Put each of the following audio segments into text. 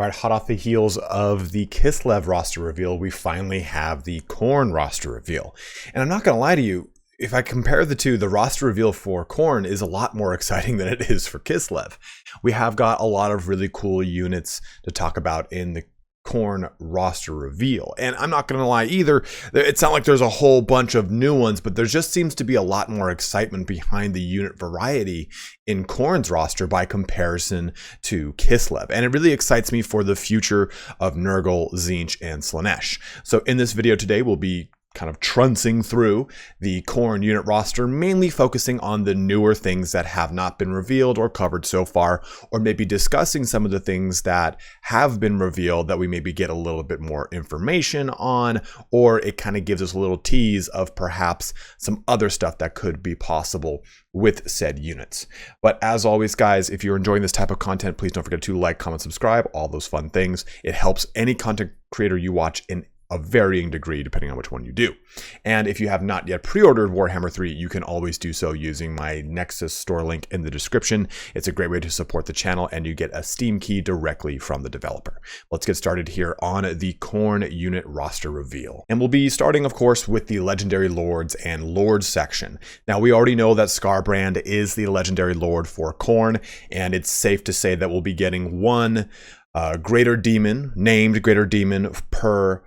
All right, hot off the heels of the Kislev roster reveal, we finally have the Khorne roster reveal. And I'm not going to lie to you, if I compare the two, the roster reveal for Khorne is a lot more exciting than it is for Kislev. We have got a lot of really cool units to talk about in the Khorne roster reveal. And I'm not going to lie either, it's not like there's a whole bunch of new ones, but there just seems to be a lot more excitement behind the unit variety in Khorne's roster by comparison to Kislev. And it really excites me for the future of Nurgle, Tzeentch, and Slaanesh. So in this video today, we'll be kind of truncing through the Khorne unit roster, mainly focusing on the newer things that have not been revealed or covered so far, or maybe discussing some of the things that have been revealed that we maybe get a little bit more information on, or it kind of gives us a little tease of perhaps some other stuff that could be possible with said units. But as always, guys, if you're enjoying this type of content, please don't forget to like, comment, subscribe, all those fun things. It helps any content creator you watch in a varying degree depending on which one you do. And if you have not yet pre-ordered Warhammer 3, you can always do so using my Nexus Store link in the description. It's a great way to support the channel, and you get a Steam key directly from the developer. Let's get started here on the Khorne unit roster reveal. And we'll be starting, of course, with the Legendary Lords and Lords section. Now, we already know that Skarbrand is the Legendary Lord for Khorne, and it's safe to say that we'll be getting one Greater Demon, named Greater Demon per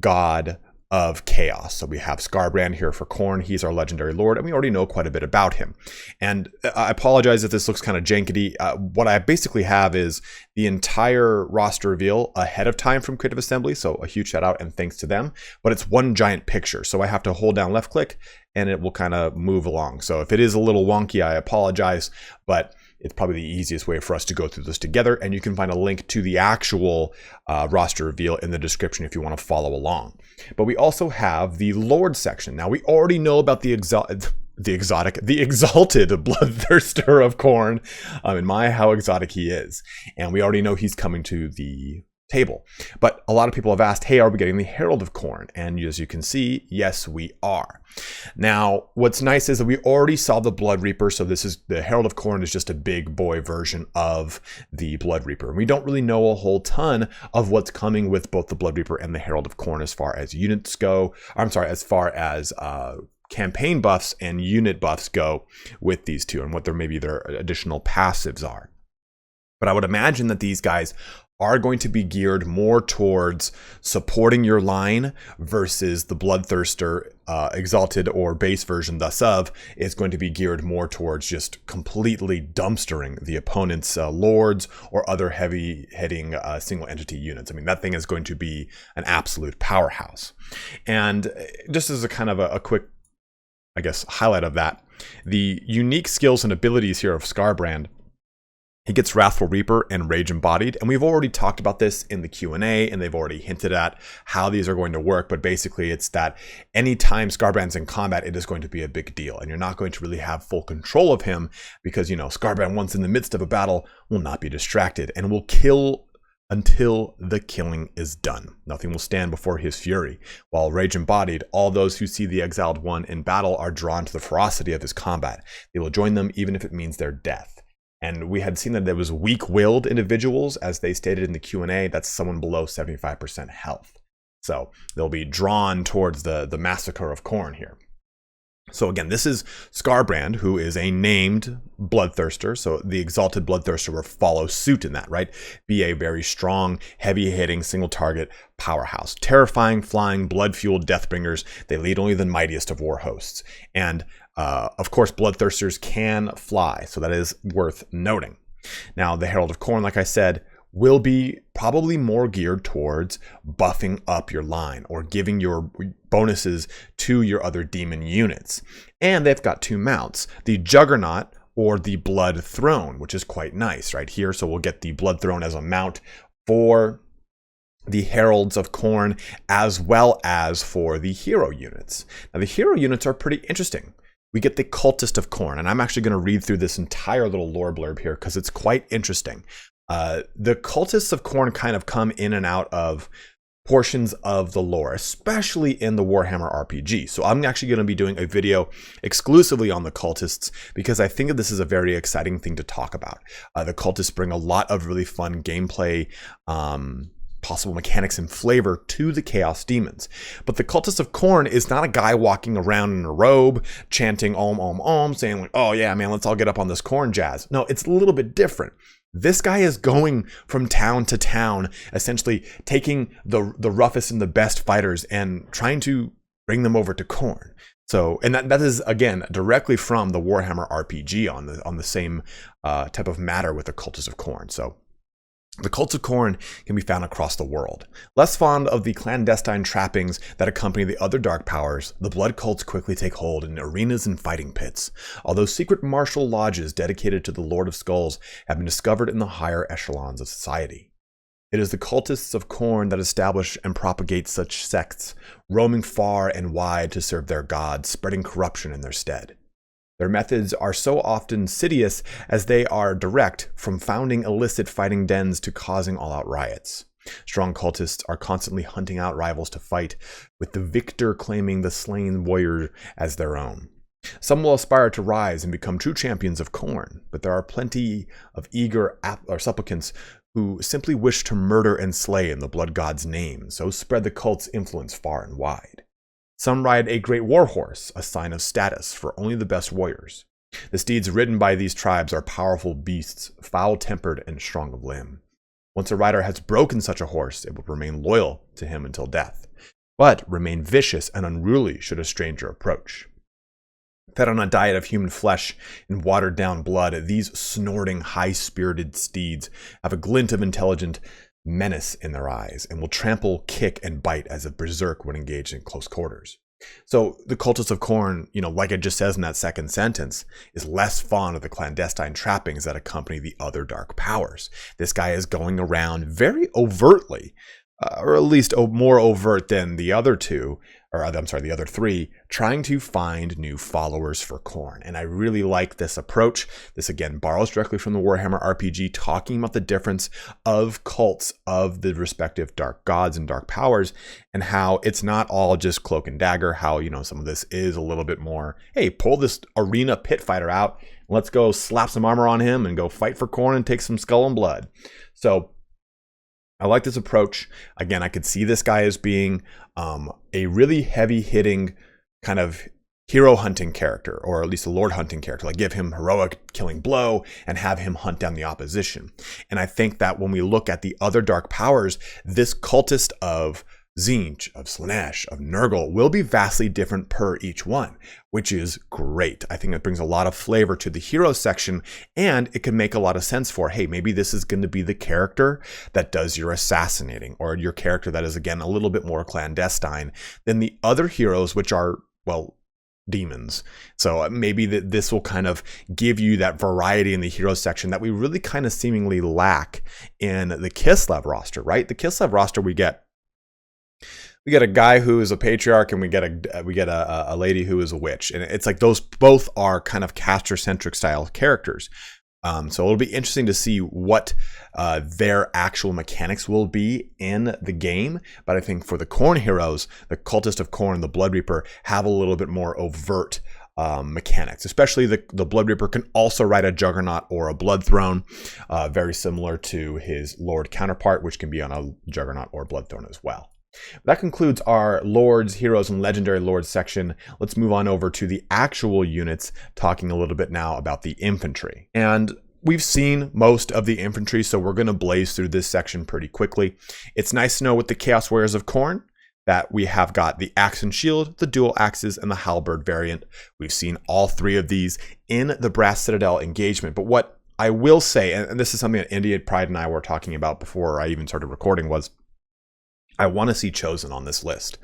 God of Chaos. So we have Skarbrand here for Khorne. He's our Legendary Lord, and we already know quite a bit about him. And I apologize if this looks kind of jankety. What I basically have is the entire roster reveal ahead of time from Creative Assembly, so a huge shout out and thanks to them. But it's one giant picture, so I have to hold down left click and it will kind of move along. So if it is a little wonky, I apologize, but it's probably the easiest way for us to go through this together. And you can find a link to the actual roster reveal in the description if you want to follow along. But we also have the Lord section. Now, we already know about the exalted Bloodthirster of Khorne. In my, how exotic he is. And we already know he's coming to the table. But a lot of people have asked, hey, are we getting the Herald of Khorne? And as you can see, yes, we are. Now, what's nice is that we already saw the Blood Reaper, so this is the Herald of Khorne is just a big boy version of the Blood Reaper. And we don't really know a whole ton of what's coming with both the Blood Reaper and the Herald of Khorne as far as units go. I'm sorry, as far as campaign buffs and unit buffs go with these two, and what maybe their additional passives are. But I would imagine that these guys are going to be geared more towards supporting your line versus the Bloodthirster exalted or base version thus of is going to be geared more towards just completely dumpstering the opponent's lords or other heavy hitting single entity units. I mean, that thing is going to be an absolute powerhouse. And just as a kind of a quick, I guess, highlight of that, the unique skills and abilities here of Skarbrand. He gets Wrathful Reaper and Rage Embodied, and we've already talked about this in the Q&A, and they've already hinted at how these are going to work, but basically it's that anytime Skarbrand's in combat, it is going to be a big deal, and you're not going to really have full control of him because, you know, Skarbrand, once in the midst of a battle, will not be distracted and will kill until the killing is done. Nothing will stand before his fury. While Rage Embodied, all those who see the exiled one in battle are drawn to the ferocity of his combat. They will join them even if it means their death. And we had seen that there was weak-willed individuals, as they stated in the Q&A, that's someone below 75% health. So they'll be drawn towards the massacre of Khorne here. So again, this is Skarbrand, who is a named Bloodthirster. So the Exalted Bloodthirster will follow suit in that, right? Be a very strong, heavy-hitting, single-target powerhouse. Terrifying, flying, blood-fueled Deathbringers. They lead only the mightiest of war hosts. And of course, Bloodthirsters can fly, so that is worth noting. Now, the Herald of Khorne, like I said, will be probably more geared towards buffing up your line or giving your bonuses to your other demon units. And they've got two mounts, the Juggernaut or the Blood Throne, which is quite nice right here. So we'll get the Blood Throne as a mount for the Heralds of Khorne, as well as for the hero units. Now, the hero units are pretty interesting. We get the Cultist of Khorne, and I'm actually going to read through this entire little lore blurb here because it's quite interesting. The Cultists of Khorne kind of come in and out of portions of the lore, especially in the Warhammer RPG. So I'm actually going to be doing a video exclusively on the cultists because I think that this is a very exciting thing to talk about. The cultists bring a lot of really fun gameplay, possible mechanics and flavor to the Chaos Demons. But the Cultist of Khorne is not a guy walking around in a robe, chanting om om om, saying like, oh yeah, man, let's all get up on this Khorne jazz. No, it's a little bit different. This guy is going from town to town, essentially taking the roughest and the best fighters and trying to bring them over to Khorne. So, and that is, again, directly from the Warhammer RPG on the same type of matter with the Cultists of Khorne. So, the cults of Khorne can be found across the world. Less fond of the clandestine trappings that accompany the other dark powers, the blood cults quickly take hold in arenas and fighting pits, although secret martial lodges dedicated to the Lord of Skulls have been discovered in the higher echelons of society. It is the cultists of Khorne that establish and propagate such sects, roaming far and wide to serve their gods, spreading corruption in their stead. Their methods are so often insidious as they are direct, from founding illicit fighting dens to causing all-out riots. Strong cultists are constantly hunting out rivals to fight, with the victor claiming the slain warrior as their own. Some will aspire to rise and become true champions of Khorne, but there are plenty of eager supplicants who simply wish to murder and slay in the blood god's name, so spread the cult's influence far and wide. Some ride a great war horse, a sign of status for only the best warriors. The steeds ridden by these tribes are powerful beasts, foul-tempered and strong of limb. Once a rider has broken such a horse, it will remain loyal to him until death, but remain vicious and unruly should a stranger approach. Fed on a diet of human flesh and watered-down blood, these snorting, high-spirited steeds have a glint of intelligent menace in their eyes and will trample, kick, and bite as a berserk when engaged in close quarters. So the cultists of Khorne, like it just says in that second sentence, is less fond of the clandestine trappings that accompany the other dark powers. This guy is going around very overtly, or at least more overt than the other two, the other three, trying to find new followers for Khorne. And I really like this approach. This again borrows directly from the Warhammer RPG, talking about the difference of cults of the respective dark gods and dark powers, and how it's not all just cloak and dagger, how, some of this is a little bit more, hey, pull this arena pit fighter out, let's go slap some armor on him and go fight for Khorne and take some skull and blood. So I like this approach. Again, I could see this guy as being a really heavy-hitting kind of hero hunting character, or at least a lord hunting character. Like, give him heroic killing blow and have him hunt down the opposition. And I think that when we look at the other dark powers, this cultist of Tzeentch, of Slaanesh, of Nurgle will be vastly different per each one, which is great. I think it brings a lot of flavor to the hero section, and it can make a lot of sense for, hey, maybe this is going to be the character that does your assassinating, or your character that is, again, a little bit more clandestine than the other heroes, which are, well, demons. So maybe this will kind of give you that variety in the hero section that we really kind of seemingly lack in the Kislev roster, right? The Kislev roster, we get a guy who is a patriarch, and we get a lady who is a witch, and it's like those both are kind of caster-centric style characters. So it'll be interesting to see what their actual mechanics will be in the game. But I think for the Khorne heroes, the Cultist of Khorne, the Blood Reaper, have a little bit more overt mechanics. Especially the Blood Reaper can also ride a Juggernaut or a Blood Throne, very similar to his Lord counterpart, which can be on a Juggernaut or Blood Throne as well. That concludes our Lords, Heroes, and Legendary Lords section. Let's move on over to the actual units, talking a little bit now about the infantry. And we've seen most of the infantry, so we're going to blaze through this section pretty quickly. It's nice to know with the Chaos Warriors of Khorne that we have got the axe and shield, the dual axes, and the halberd variant. We've seen all three of these in the Brass Citadel engagement. But what I will say, and this is something that India Pride and I were talking about before I even started recording, was I want to see Chosen on this list.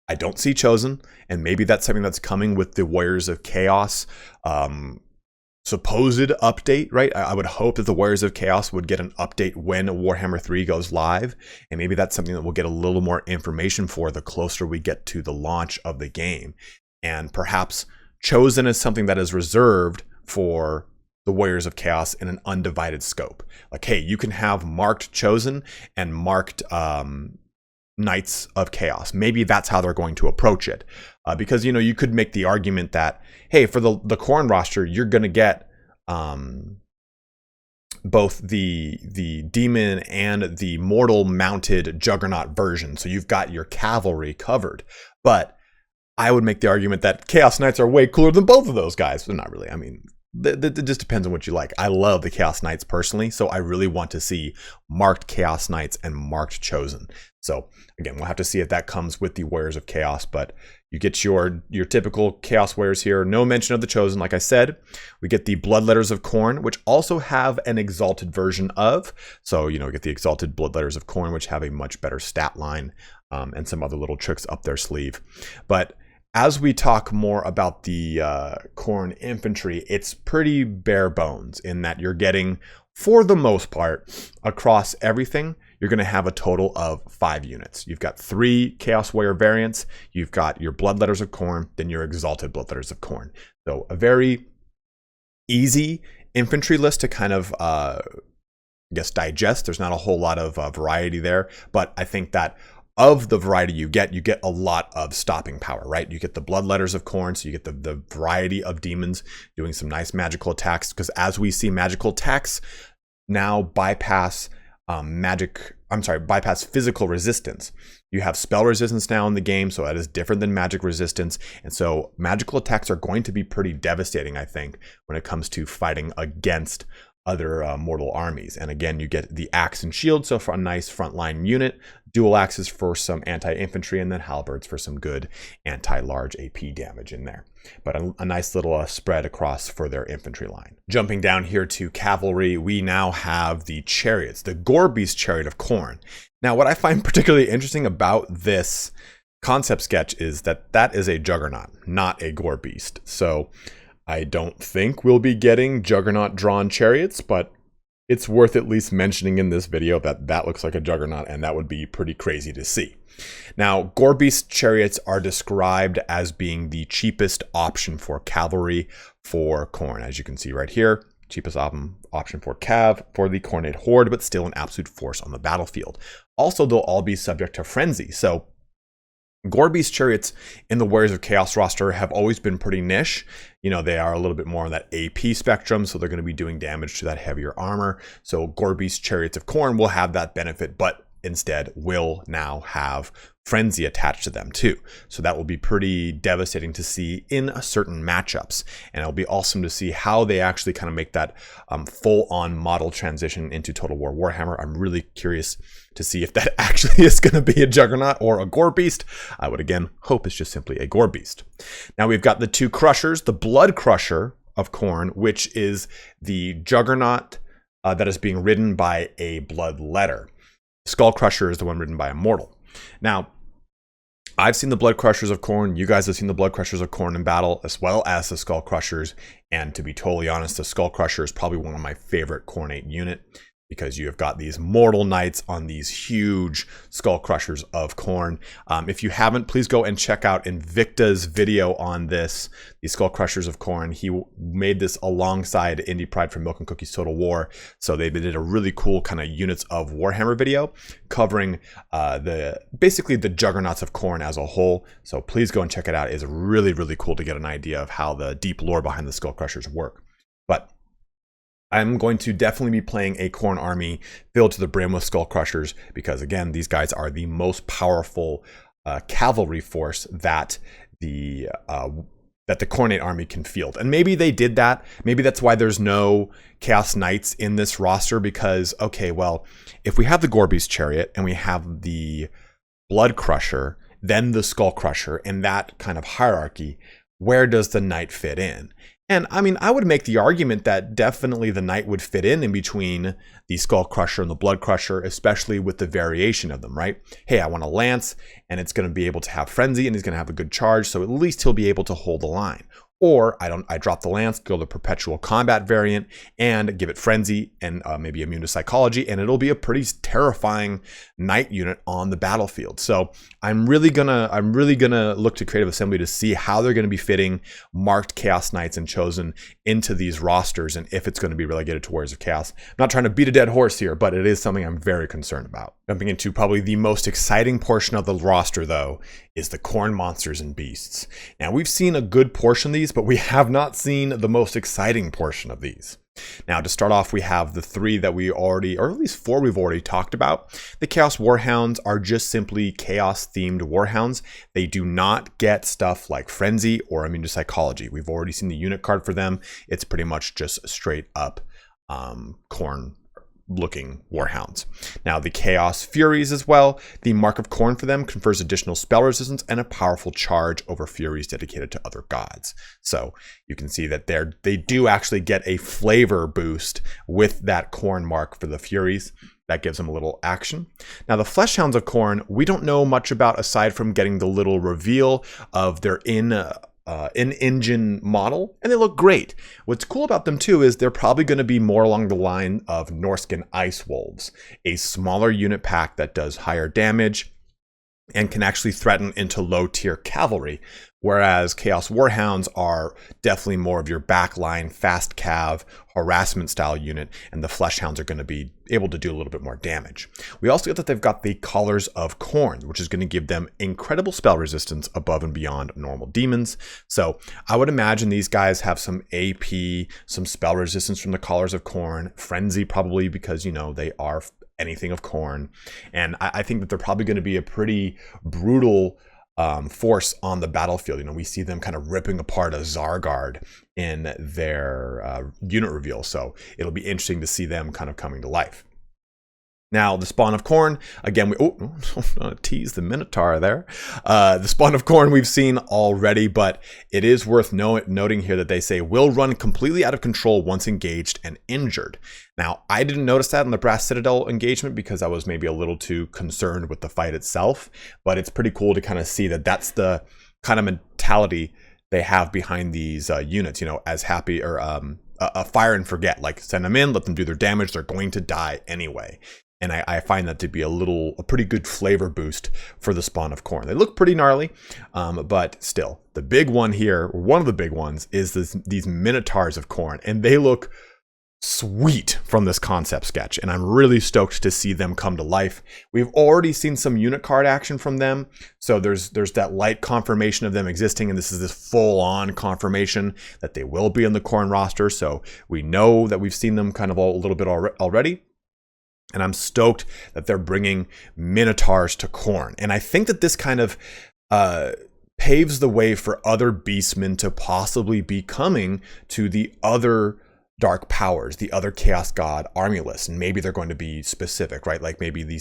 I don't see Chosen, and maybe that's something that's coming with the Warriors of Chaos supposed update, right? I would hope that the Warriors of Chaos would get an update when Warhammer 3 goes live, and maybe that's something that we'll get a little more information for the closer we get to the launch of the game. And perhaps Chosen is something that is reserved for the Warriors of Chaos in an undivided scope. Like, hey, you can have marked Chosen and marked Knights of Chaos. Maybe that's how they're going to approach it. Because, you know, you could make the argument that, hey, for the Khorne roster, you're going to get both the demon and the mortal mounted juggernaut version. So you've got your cavalry covered. But I would make the argument that Chaos Knights are way cooler than both of those guys. But not really. I mean, it just depends on what you like. I love the Chaos Knights personally, so I really want to see marked Chaos Knights and marked Chosen. So again, we'll have to see if that comes with the Warriors of Chaos, but you get your typical Chaos Warriors here. No mention of the Chosen, like I said. We get the Bloodletters of Khorne, which also have an exalted version of. So, you know, we get the exalted Bloodletters of Khorne, which have a much better stat line and some other little tricks up their sleeve. But as we talk more about the Khorne Infantry, it's pretty bare bones in that you're getting, for the most part, across everything, you're going to have a total of 5 units. You've got 3 Chaos Warrior variants, you've got your Bloodletters of Khorne, then your Exalted Bloodletters of Khorne. So a very easy infantry list to kind of, I guess, digest. There's not a whole lot of variety there, but I think that of the variety you get a lot of stopping power, right? You get the Bloodletters of Khorne, so you get the variety of demons doing some nice magical attacks, because as we see, magical attacks now bypass bypass physical resistance. You have spell resistance now in the game, so that is different than magic resistance. And so magical attacks are going to be pretty devastating, I think, when it comes to fighting against other mortal armies. And again, you get the axe and shield, so for a nice frontline unit, dual axes for some anti-infantry, and then halberds for some good anti-large AP damage in there. But a nice little spread across for their infantry line. Jumping down here to cavalry, we now have the chariots, the Gorebeast Chariot of Khorne. Now, what I find particularly interesting about this concept sketch is that that is a juggernaut, not a Gorebeast. So I don't think we'll be getting juggernaut drawn chariots, but it's worth at least mentioning in this video that that looks like a juggernaut, and that would be pretty crazy to see. Now, Gorebeast chariots are described as being the cheapest option for cavalry for Khorne. As you can see right here, cheapest option for cav for the Khornate horde, but still an absolute force on the battlefield. Also, they'll all be subject to frenzy. So Gorebeast chariots in the Warriors of Chaos roster have always been pretty niche. You know, they are a little bit more on that AP spectrum, so they're going to be doing damage to that heavier armor. So Gorebeast Chariots of Khorne will have that benefit, but instead will now have frenzy attached to them too. So that will be pretty devastating to see in certain matchups. And it'll be awesome to see how they actually kind of make that full-on model transition into Total War Warhammer. I'm really curious to see if that actually is going to be a juggernaut or a Gorebeast. I would again hope it's just simply a Gorebeast. Now we've got the 2 crushers, the Blood Crusher of Khorne, which is the juggernaut that is being ridden by a Bloodletter. Skull Crusher is the one ridden by a mortal. Now, I've seen the Blood Crushers of Khorne. You guys have seen the Blood Crushers of Khorne in battle, as well as the Skull Crushers. And to be totally honest, the Skull Crusher is probably one of my favorite Khornate unit, because you have got these mortal knights on these huge Skull Crushers of Khorne. If you haven't, please go and check out EVGA's video on this, the Skull Crushers of Khorne. He made this alongside Indie Pride from Milk and Cookies Total War. So they did a really cool kind of units of Warhammer video covering basically the juggernauts of Khorne as a whole. So please go and check it out. It's really, really cool to get an idea of how the deep lore behind the Skull Crushers work. But I'm going to definitely be playing a Khorne army filled to the brim with Skull Crushers, because again, these guys are the most powerful cavalry force that the Khornate army can field. And maybe they did that. Maybe that's why there's no Chaos Knights in this roster, because, okay, well, if we have the Gorebeast Chariot and we have the Blood Crusher, then the Skull Crusher, in that kind of hierarchy, where does the Knight fit in? And I mean, I would make the argument that definitely the Knight would fit in between the Skull Crusher and the Blood Crusher, especially with the variation of them, right? Hey, I want a Lance, and it's going to be able to have Frenzy, and he's going to have a good charge, so at least he'll be able to hold the line. Or I drop the Lance, go the Perpetual Combat variant, and give it Frenzy and maybe Immune to Psychology, and it'll be a pretty terrifying Knight unit on the battlefield. So I'm really gonna look to Creative Assembly to see how they're gonna be fitting marked Chaos Knights and Chosen into these rosters and if it's going to be relegated to Warriors of Chaos. I'm not trying to beat a dead horse here, but it is something I'm very concerned about. Jumping into probably the most exciting portion of the roster, though, is the Khorne monsters and beasts. Now, we've seen a good portion of these, but we have not seen the most exciting portion of these. Now, to start off, we have the 3 that we already, or at least 4 we've already talked about. The Chaos Warhounds are just simply Chaos-themed Warhounds. They do not get stuff like Frenzy or Immune to Psychology. We've already seen the unit card for them. It's pretty much just straight up Khorne looking Warhounds. Now, the Chaos Furies as well. The Mark of Khorne for them confers additional spell resistance and a powerful charge over Furies dedicated to other gods. So you can see that they do actually get a flavor boost with that Khorne mark for the Furies. That gives them a little action. Now, the Fleshhounds of Khorne, we don't know much about aside from getting the little reveal of their in-engine model, and they look great. What's cool about them too is they're probably going to be more along the line of Norscan Ice Wolves, a smaller unit pack that does higher damage and can actually threaten into low-tier cavalry, whereas Chaos Warhounds are definitely more of your backline, fast cav, harassment style unit, and the Fleshhounds are going to be able to do a little bit more damage. We also get that they've got the Collars of Khorne, which is going to give them incredible spell resistance above and beyond normal demons. So I would imagine these guys have some AP, some spell resistance from the Collars of Khorne, Frenzy probably because, you know, they are anything of Khorne. And I think that they're probably going to be a pretty brutal force on the battlefield. You know, we see them kind of ripping apart a Zargard in their unit reveal. So it'll be interesting to see them kind of coming to life. Now, the Spawn of Khorne, again, tease the Minotaur there. The Spawn of Khorne we've seen already, but it is worth noting here that they say will run completely out of control once engaged and injured. Now, I didn't notice that in the Brass Citadel engagement because I was maybe a little too concerned with the fight itself, but it's pretty cool to kind of see that that's the kind of mentality they have behind these units, you know, as happy or a fire and forget, like send them in, let them do their damage, they're going to die anyway. And I find that to be a pretty good flavor boost for the Spawn of Khorne. They look pretty gnarly, but still, the big one here, one of the big ones, is these Minotaurs of Khorne, and they look sweet from this concept sketch, and I'm really stoked to see them come to life. We've already seen some unit card action from them, so there's that light confirmation of them existing, and this is this full-on confirmation that they will be in the Khorne roster, so we know that we've seen them kind of a little bit already. And I'm stoked that they're bringing Minotaurs to Khorne. And I think that this kind of paves the way for other beastmen to possibly be coming to the other dark powers, the other Chaos God army lists. And maybe they're going to be specific, right? Like maybe the maybe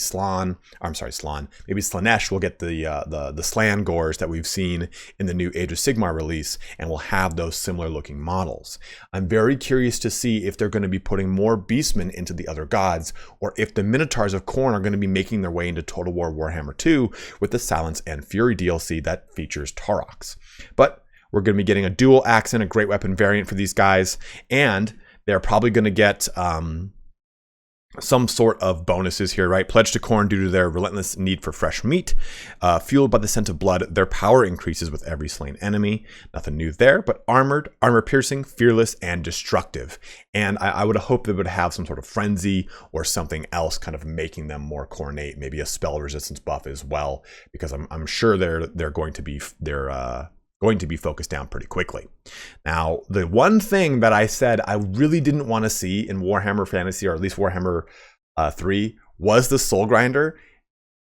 Slaanesh will get the Slan Gores that we've seen in the new Age of Sigmar release, and will have those similar looking models. I'm very curious to see if they're going to be putting more beastmen into the other gods, or if the Minotaurs of Khorne are going to be making their way into Total War Warhammer 2 with the Silence and Fury DLC that features Taurox. But we're going to be getting a dual accent, a great weapon variant for these guys, and they're probably going to get some sort of bonuses here, right? Pledged to Khorne due to their relentless need for fresh meat. Fueled by the scent of blood, their power increases with every slain enemy. Nothing new there, but armored, armor-piercing, fearless, and destructive. And I would hope they would have some sort of frenzy or something else kind of making them more Khornate, maybe a spell resistance buff as well, because I'm sure they're going to be focused down pretty quickly. Now, the one thing that I said I really didn't want to see in Warhammer Fantasy, or at least Warhammer 3, was the Soul Grinder.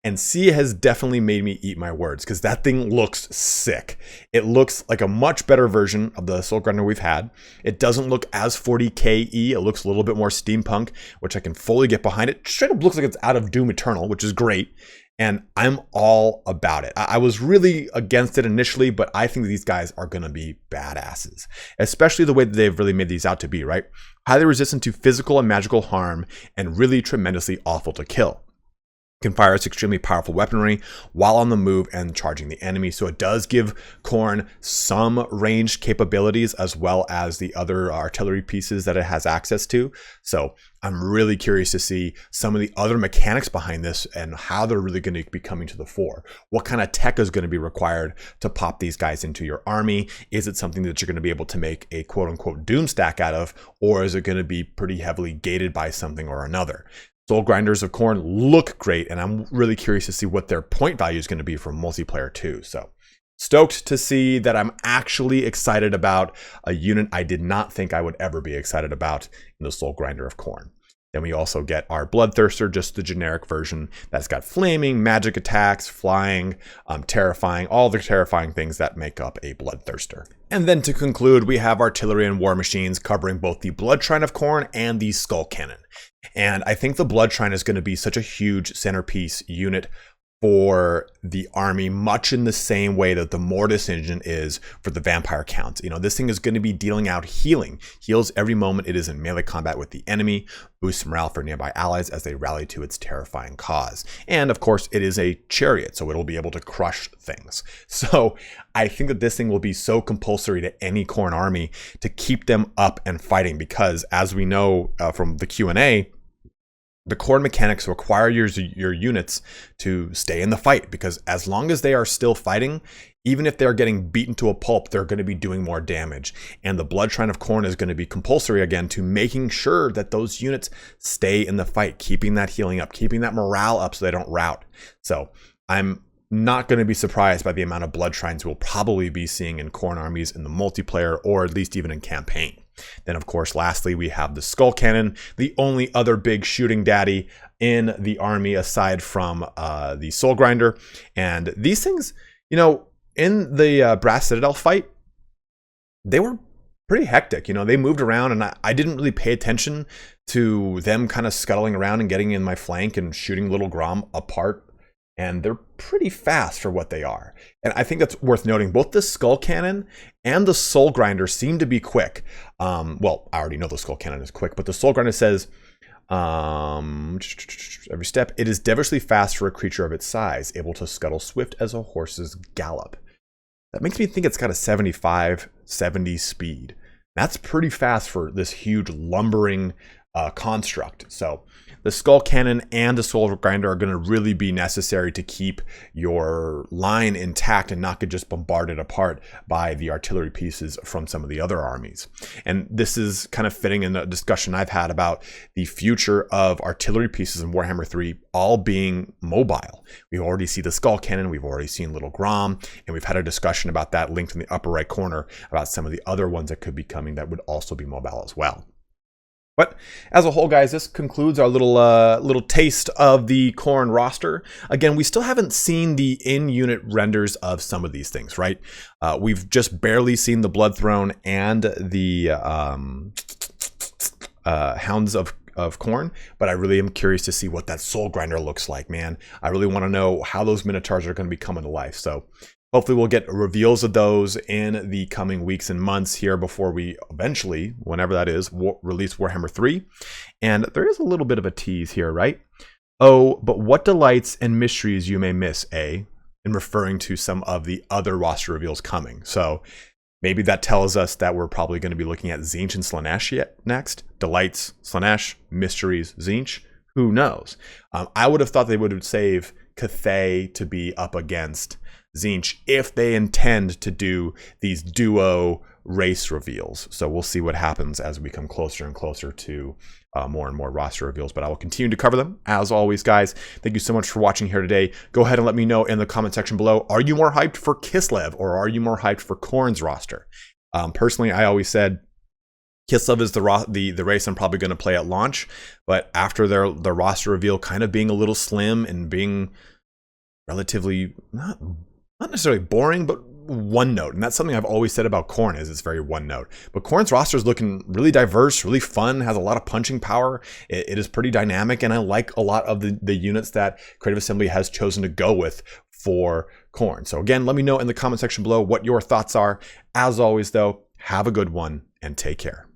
And C has definitely made me eat my words, because that thing looks sick. It looks like a much better version of the Soul Grinder we've had. It doesn't look as 40k-y. It looks a little bit more steampunk, which I can fully get behind. It straight up looks like it's out of Doom Eternal, which is great. And I'm all about it. I was really against it initially, but I think these guys are going to be badasses, especially the way that they've really made these out to be, right? Highly resistant to physical and magical harm, and really tremendously awful to kill. Can fire its extremely powerful weaponry while on the move and charging the enemy. So it does give Khorne some ranged capabilities as well as the other artillery pieces that it has access to. So I'm really curious to see some of the other mechanics behind this and how they're really going to be coming to the fore. What kind of tech is going to be required to pop these guys into your army? Is it something that you're going to be able to make a quote unquote doom stack out of, or is it going to be pretty heavily gated by something or another? Soul Grinders of Khorne look great, and I'm really curious to see what their point value is going to be for multiplayer too. So stoked to see that I'm actually excited about a unit I did not think I would ever be excited about in the Soul Grinder of Khorne. Then we also get our Bloodthirster, just the generic version that's got flaming, magic attacks, flying, terrifying, all the terrifying things that make up a Bloodthirster. And then to conclude, we have artillery and war machines covering both the Blood Shrine of Khorne and the Skull Cannon. And I think the Blood Shrine is going to be such a huge centerpiece unit for the army, much in the same way that the Mortis engine is for the vampire counts. You know, this thing is going to be dealing out healing. Heals every moment it is in melee combat with the enemy, boosts morale for nearby allies as they rally to its terrifying cause. And of course, it is a chariot, so it'll be able to crush things. So I think that this thing will be so compulsory to any Khorne army to keep them up and fighting, because as we know from the Q&A, the Khorne mechanics require your units to stay in the fight, because as long as they are still fighting, even if they're getting beaten to a pulp, they're going to be doing more damage. And the Blood Shrine of Khorne is going to be compulsory again to making sure that those units stay in the fight, keeping that healing up, keeping that morale up so they don't rout. So I'm not going to be surprised by the amount of Blood Shrines we'll probably be seeing in Khorne armies in the multiplayer, or at least even in campaign. Then, of course, lastly, we have the Skull Cannon, the only other big shooting daddy in the army aside from the Soul Grinder. And these things, you know, in the Brass Citadel fight, they were pretty hectic. You know, they moved around, and I didn't really pay attention to them kind of scuttling around and getting in my flank and shooting little Grom apart. And they're pretty fast for what they are. And I think that's worth noting. Both the Skull Cannon and the Soul Grinder seem to be quick. Well, I already know the Skull Cannon is quick, but the Soul Grinder says, every step, it is devilishly fast for a creature of its size, able to scuttle swift as a horse's gallop. That makes me think it's got a 75, 70 speed. That's pretty fast for this huge lumbering construct. So the Skull Cannon and the Soul Grinder are going to really be necessary to keep your line intact and not get just bombarded apart by the artillery pieces from some of the other armies. And this is kind of fitting in the discussion I've had about the future of artillery pieces in Warhammer 3 all being mobile. We already see the Skull Cannon, we've already seen Little Grom, and we've had a discussion about that linked in the upper right corner about some of the other ones that could be coming that would also be mobile as well. But as a whole, guys, this concludes our little taste of the Khorne roster. Again, we still haven't seen the in-unit renders of some of these things, right? We've just barely seen the Blood Throne and the Hounds of Khorne, but I really am curious to see what that Soul Grinder looks like, man. I really want to know how those Minotaurs are going to be coming to life. So hopefully we'll get reveals of those in the coming weeks and months here before we eventually, whenever that is, release Warhammer 3. And there is a little bit of a tease here, right? Oh, but what delights and mysteries you may miss, in referring to some of the other roster reveals coming. So maybe that tells us that we're probably going to be looking at Tzeentch and Slaanesh next. Delights, Slaanesh, mysteries, Tzeentch. Who knows? I would have thought they would save Cathay to be up against Tzeentch if they intend to do these duo race reveals. So we'll see what happens as we come closer and closer to more and more roster reveals, but I will continue to cover them. As always, guys, thank you so much for watching here today. Go ahead and let me know in the comment section below, are you more hyped for Kislev or are you more hyped for Khorne's roster? Personally, I always said Kislev is the race I'm probably going to play at launch, but after the roster reveal kind of being a little slim and being relatively not necessarily boring, but one note. And that's something I've always said about Khorne, is it's very one note. But Khorne's roster is looking really diverse, really fun, has a lot of punching power. It is pretty dynamic, and I like a lot of the units that Creative Assembly has chosen to go with for Khorne. So again, let me know in the comment section below what your thoughts are. As always, though, have a good one and take care.